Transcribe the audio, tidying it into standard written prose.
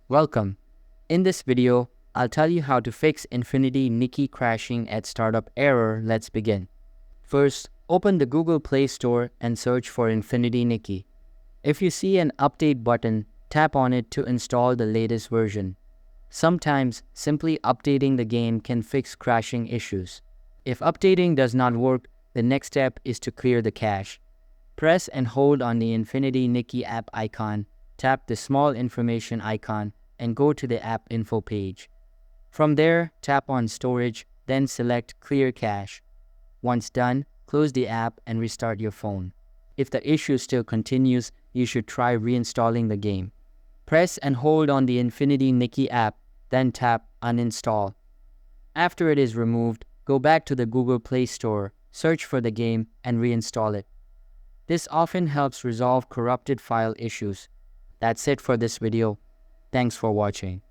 Welcome. In this video, I'll tell you how to fix Infinity Nikki crashing at startup error. Let's begin. First, open the Google Play Store and search for Infinity Nikki. If you see an update button, tap on it to install the latest version. Sometimes, simply updating the game can fix crashing issues. If updating does not work, the next step is to clear the cache. Press and hold on the Infinity Nikki app icon, tap the small information icon, and go to the app info page. From there, tap on Storage, then select Clear Cache. Once done, close the app and restart your phone. If the issue still continues, you should try reinstalling the game. Press and hold on the Infinity Nikki app, then tap Uninstall. After it is removed, go back to the Google Play Store, search for the game, and reinstall it. This often helps resolve corrupted file issues. That's it for this video. Thanks for watching.